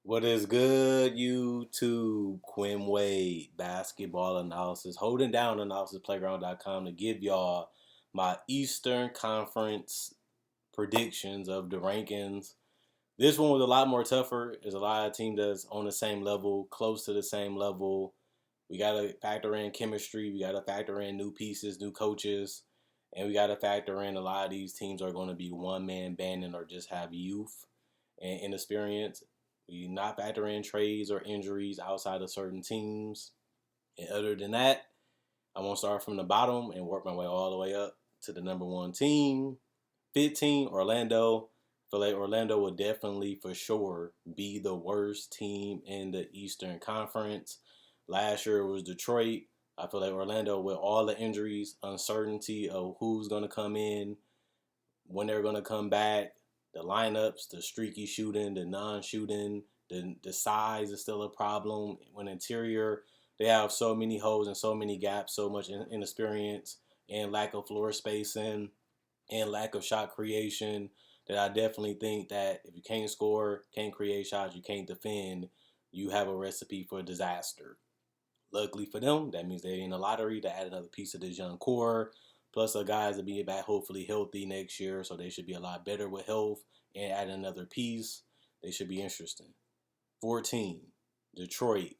What is good, YouTube? Quinn Wade, basketball analysis, holding down analysisplayground.com to give y'all my Eastern Conference predictions of the rankings. This one was a lot more tougher. There's a lot of teams that's on the same level, close to the same level. We got to factor in chemistry. We got to factor in new pieces, new coaches. And we got to factor in a lot of these teams are going to be one-man banding or just have youth and inexperience. We not factor in trades or injuries outside of certain teams. And other than that, I want to start from the bottom and work my way all the way up to the number one team. 15, Orlando. I feel like Orlando will definitely, for sure, be the worst team in the Eastern Conference. Last year it was Detroit. I feel like Orlando, with all the injuries, uncertainty of who's going to come in, when they're going to come back, the lineups, the streaky shooting, the non-shooting, the size is still a problem. When interior, they have so many holes and so many gaps, so much inexperience and lack of floor spacing and lack of shot creation that I definitely think that if you can't score, can't create shots, you can't defend, you have a recipe for disaster. Luckily for them, that means they're in the lottery to add another piece of this young core. Plus, the guys will be back hopefully healthy next year, so they should be a lot better with health and add another piece. They should be interesting. 14, Detroit.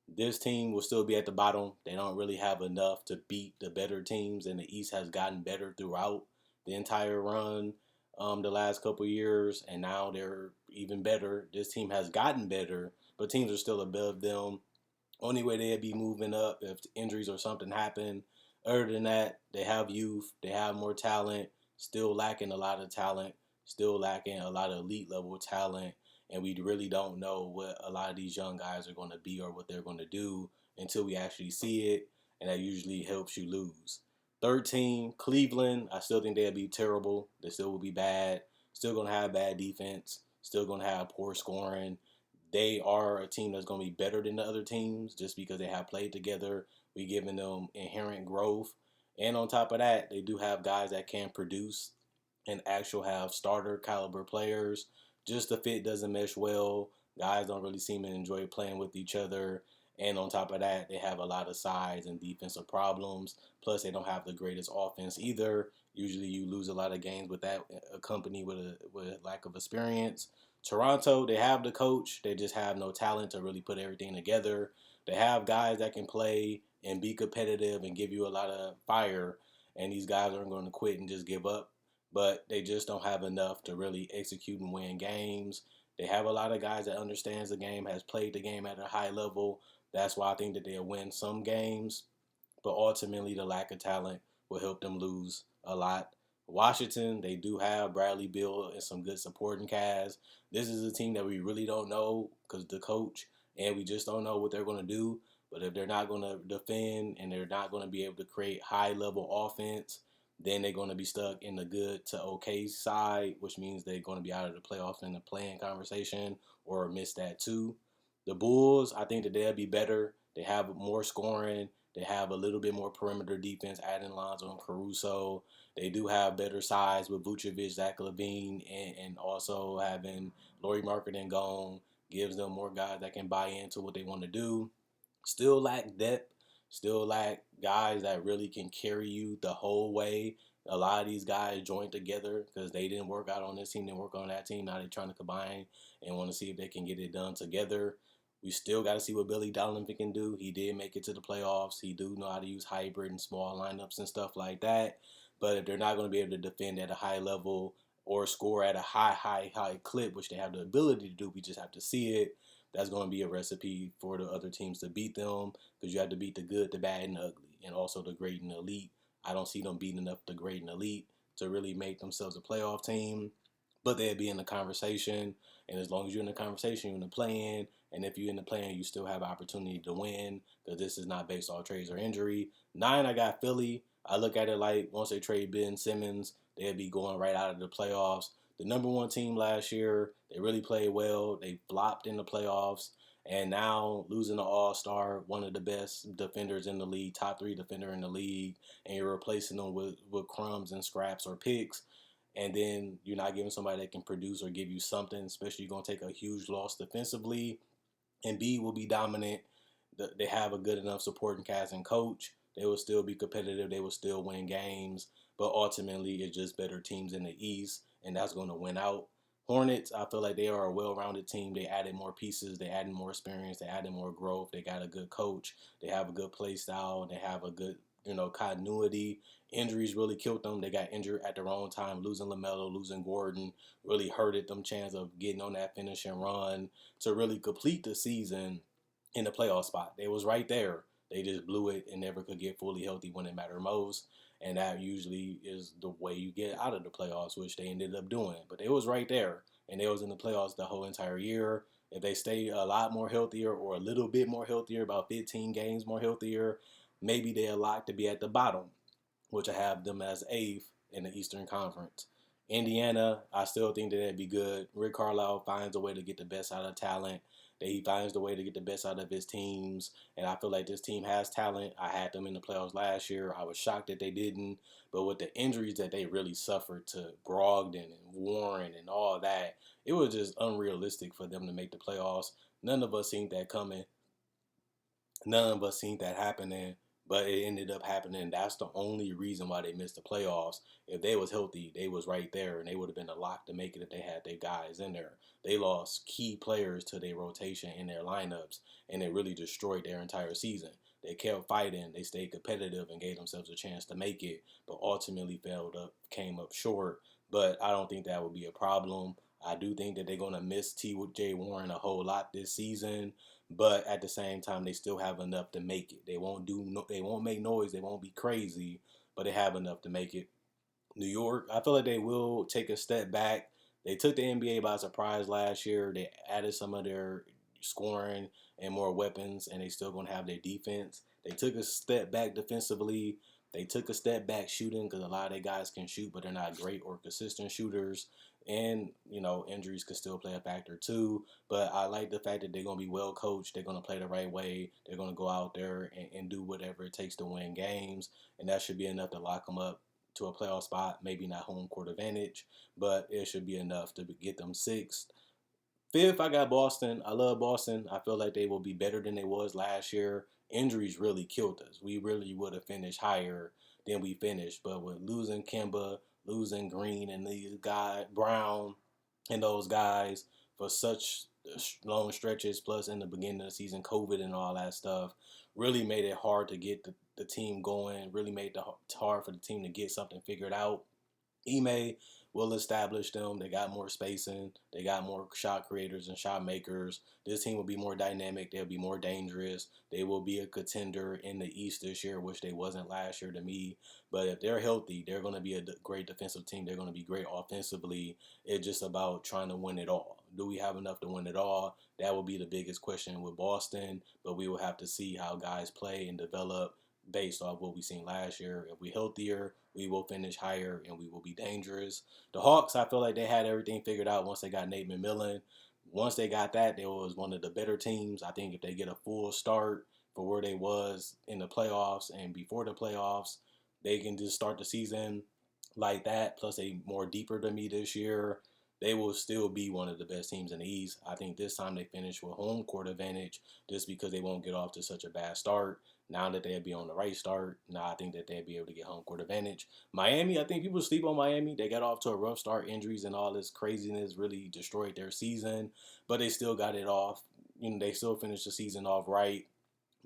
This team will still be at the bottom. They don't really have enough to beat the better teams, and the East has gotten better throughout the entire run the last couple years, and now they're even better. This team has gotten better, but teams are still above them. Only way they'd be moving up if injuries or something happen. Other than that, they have youth, they have more talent, still lacking a lot of talent, still lacking a lot of elite level talent, and we really don't know what a lot of these young guys are going to be or what they're going to do until we actually see it, and that usually helps you lose. 13, Cleveland. I still think they'll be terrible. They still will be bad. Still going to have bad defense. Still going to have poor scoring. They are a team that's going to be better than the other teams just because they have played together. We giving them inherent growth. And on top of that, they do have guys that can produce and actually have starter caliber players. Just the fit doesn't mesh well. Guys don't really seem to enjoy playing with each other. And on top of that, they have a lot of size and defensive problems. Plus, they don't have the greatest offense either. Usually, you lose a lot of games with that accompanied with lack of experience. Toronto, they have the coach. They just have no talent to really put everything together. They have guys that can play and be competitive and give you a lot of fire. And these guys aren't going to quit and just give up. But they just don't have enough to really execute and win games. They have a lot of guys that understands the game, has played the game at a high level. That's why I think that they'll win some games. But ultimately, the lack of talent will help them lose a lot. Washington, they do have Bradley Beal and some good supporting cast. This is a team that we really don't know because the coach, and we just don't know what they're going to do. But if they're not going to defend and they're not going to be able to create high level offense, then they're going to be stuck in the good to okay side, which means they're going to be out of the playoffs in the playing conversation or miss that too. The Bulls, I think that they'll be better. They have more scoring. They have a little bit more perimeter defense, adding Lonzo and Caruso. They do have better size with Vucevic, Zach LaVine, and also having Laurie Marketing gone gives them more guys that can buy into what they want to do. Still lack depth. Still lack guys that really can carry you the whole way. A lot of these guys joined together because they didn't work out on this team, didn't work on that team. Now they're trying to combine and want to see if they can get it done together. We still got to see what Billy Donovan can do. He did make it to the playoffs. He do know how to use hybrid and small lineups and stuff like that. But if they're not going to be able to defend at a high level or score at a high clip, which they have the ability to do, we just have to see it. That's going to be a recipe for the other teams to beat them because you have to beat the good, the bad, and the ugly, and also the great and the elite. I don't see them beating up the great and elite to really make themselves a playoff team, but they'll be in the conversation. And as long as you're in the conversation, you're in the play-in. And if you're in the play-in, you still have opportunity to win because this is not based on trades or injury. 9, I got Philly. I look at it like once they trade Ben Simmons, they'll be going right out of the playoffs. The number one team last year, they really played well. They flopped in the playoffs. And now losing the All-Star, one of the best defenders in the league, top 3 defender in the league, and you're replacing them with crumbs and scraps or picks. and then you're not giving somebody that can produce or give you something, especially you're going to take a huge loss defensively. Embiid will be dominant. They have a good enough supporting cast and coach. They will still be competitive. They will still win games. But ultimately, it's just better teams in the East, and that's going to win out. Hornets, I feel like they are a well-rounded team. They added more pieces. They added more experience. They added more growth. They got a good coach. They have a good play style. They have a good, continuity. Injuries really killed them. They got injured at the wrong time. Losing LaMelo, losing Gordon really hurted them chance of getting on that finishing run to really complete the season in the playoff spot. They was right there. They just blew it and never could get fully healthy when it mattered most. And that usually is the way you get out of the playoffs, which they ended up doing. But they was right there, and they was in the playoffs the whole entire year. If they stay a lot more healthier or a little bit more healthier, about 15 games more healthier, maybe they're locked to be at the bottom, which I have them as eighth in the Eastern Conference. Indiana, I still think that they'd be good. Rick Carlisle finds a way to get the best out of talent. That he finds the way to get the best out of his teams. And I feel like this team has talent. I had them in the playoffs last year. I was shocked that they didn't. But with the injuries that they really suffered to Brogdon and Warren and all that, it was just unrealistic for them to make the playoffs. None of us seen that coming. None of us seen that happening, but it ended up happening. That's the only reason why they missed the playoffs. If they was healthy, they was right there, and they would have been a lock to make it if they had their guys in there. They lost key players to their rotation in their lineups, and it really destroyed their entire season. They kept fighting, they stayed competitive, and gave themselves a chance to make it, but ultimately came up short. But I don't think that would be a problem. I do think that they're gonna miss T.J. Warren a whole lot this season, but at the same time they still have enough to make it. They won't make noise, they won't be crazy, but they have enough to make it. New York, I feel like they will take a step back. They took the NBA by surprise last year. They added some of their scoring and more weapons, and they still gonna have their defense. They took a step back defensively. They took a step back shooting because a lot of their guys can shoot, but they're not great or consistent shooters. And injuries could still play a factor too. But I like the fact that they're gonna be well coached. They're gonna play the right way. They're gonna go out there and do whatever it takes to win games, and that should be enough to lock them up to a playoff spot. Maybe not home court advantage, but it should be enough to get them sixth. Fifth, I got Boston. I love Boston. I feel like they will be better than they was last year. Injuries really killed us. We really would have finished higher than we finished, but with losing Kemba, losing Green, and these guys Brown, and those guys for such long stretches, plus in the beginning of the season, COVID and all that stuff, really made it hard to get the team going. Really made it hard for the team to get something figured out. Ime will establish them. They got more spacing. They got more shot creators and shot makers. This team will be more dynamic. They'll be more dangerous. They will be a contender in the East this year, which they wasn't last year to me. But if they're healthy, they're going to be a great defensive team. They're going to be great offensively. It's just about trying to win it all. Do we have enough to win it all? That will be the biggest question with Boston. But we will have to see how guys play and develop based off what we seen last year. If we're healthier, we will finish higher and we will be dangerous. The Hawks, I feel like they had everything figured out once they got Nate McMillan. Once they got that, they was one of the better teams. I think if they get a full start for where they was in the playoffs and before the playoffs, they can just start the season like that. Plus, they more deeper than me this year. They will still be one of the best teams in the East. I think this time they finish with home court advantage just because they won't get off to such a bad start. Now that they'll be on the right start, now I think that they'll be able to get home court advantage. Miami, I think people sleep on Miami. They got off to a rough start. Injuries and all this craziness really destroyed their season, but they still got it off. They still finished the season off right.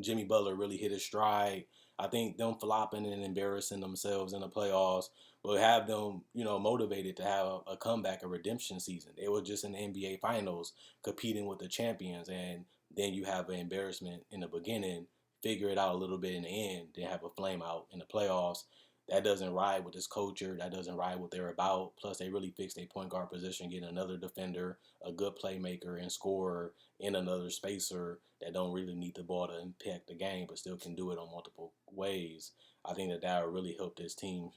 Jimmy Butler really hit his stride. I think them flopping and embarrassing themselves in the playoffs will have them, motivated to have a comeback, a redemption season. They were just in the NBA Finals competing with the champions, and then you have an embarrassment in the beginning, figure it out a little bit in the end, then have a flame out in the playoffs. That doesn't ride with this culture. That doesn't ride what they're about. Plus, they really fixed their point guard position, getting another defender, a good playmaker and scorer, and another spacer that don't really need the ball to impact the game, but still can do it on multiple ways. I think that will really help this team,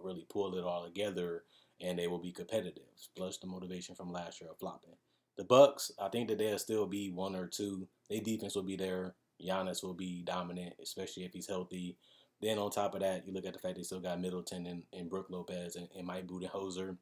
really pull it all together, and they will be competitive. Plus the motivation from last year of flopping. The Bucks, I think that they'll still be one or two. Their defense will be there. Giannis will be dominant, especially if he's healthy. Then on top of that, you look at the fact they still got Middleton and Brook Lopez and Mike Budenholzer.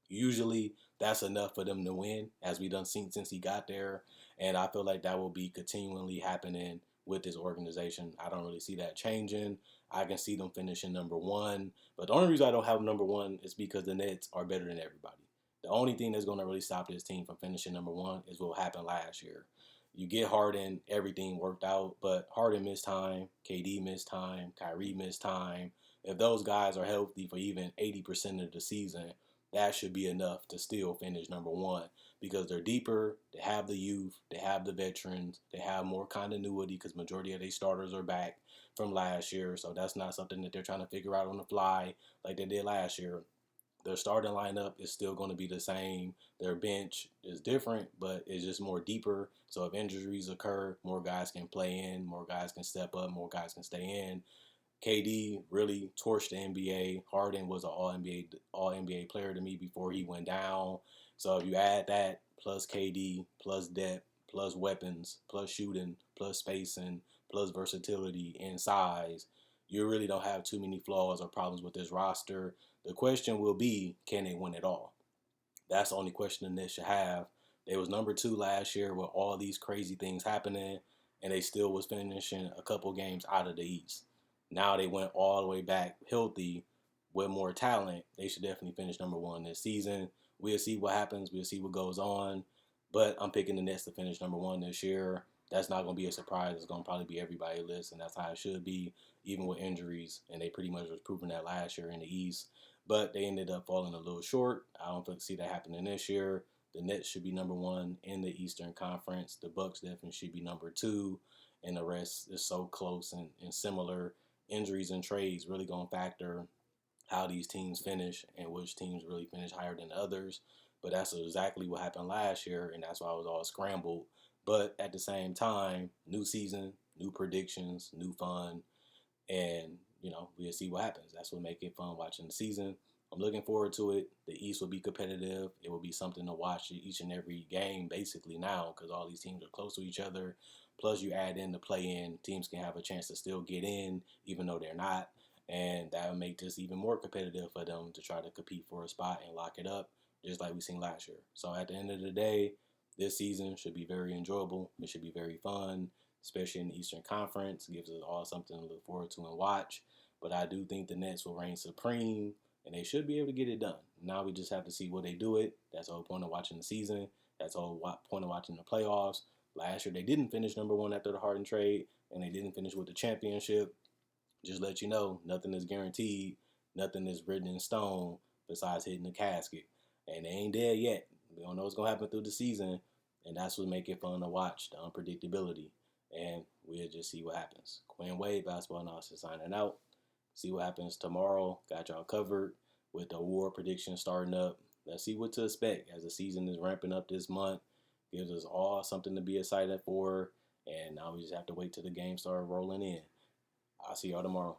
Usually that's enough for them to win, as we done seen since he got there. And I feel like that will be continually happening with this organization. I don't really see that changing. I can see them finishing number one. But the only reason I don't have them number one is because the Nets are better than everybody. The only thing that's going to really stop this team from finishing number one is what happened last year. You get Harden, everything worked out, but Harden missed time, KD missed time, Kyrie missed time. If those guys are healthy for even 80% of the season, that should be enough to still finish number one because they're deeper, they have the youth, they have the veterans, they have more continuity because majority of their starters are back from last year. So that's not something that they're trying to figure out on the fly like they did last year. Their starting lineup is still going to be the same. Their bench is different, but it's just more deeper. So if injuries occur, more guys can play in, more guys can step up, more guys can stay in. KD really torched the NBA. Harden was an All NBA player to me before he went down. So if you add that plus KD, plus depth, plus weapons, plus shooting, plus spacing, plus versatility and size, you really don't have too many flaws or problems with this roster. The question will be, can they win it all? That's the only question the Nets should have. They was number two last year with all these crazy things happening, and they still was finishing a couple games out of the East. Now they went all the way back healthy with more talent. They should definitely finish number one this season. We'll see what happens. We'll see what goes on. But I'm picking the Nets to finish number one this year. That's not going to be a surprise. It's going to probably be everybody's list, and that's how it should be, even with injuries. And they pretty much was proving that last year in the East. But they ended up falling a little short. I don't see that happening this year. The Nets should be number one in the Eastern Conference. The Bucks definitely should be number two, and the rest is so close and similar. Injuries and trades really going to factor how these teams finish and which teams really finish higher than others. But that's exactly what happened last year, and that's why I was all scrambled. But at the same time, new season, new predictions, new fun, and we'll see what happens. That's what make it fun watching the season. I'm looking forward to it. The East will be competitive. It will be something to watch each and every game basically now because all these teams are close to each other. Plus, you add in the play-in. Teams can have a chance to still get in even though they're not. And that will make this even more competitive for them to try to compete for a spot and lock it up, just like we seen last year. So at the end of the day, this season should be very enjoyable. It should be very fun, especially in the Eastern Conference. It gives us all something to look forward to and watch. But I do think the Nets will reign supreme, and they should be able to get it done. Now we just have to see what they do it. That's the whole point of watching the season. That's the whole point of watching the playoffs. Last year they didn't finish number one after the Harden trade, and they didn't finish with the championship. Just let you know, nothing is guaranteed. Nothing is written in stone besides hitting the casket. And they ain't dead yet. We don't know what's going to happen through the season, and that's what make it fun to watch, the unpredictability. And we'll just see what happens. Quinn Wade, basketball analysis, signing out. See what happens tomorrow. Got y'all covered with the award prediction starting up. Let's see what to expect as the season is ramping up this month. Gives us all something to be excited for. And now we just have to wait till the games start rolling in. I'll see y'all tomorrow.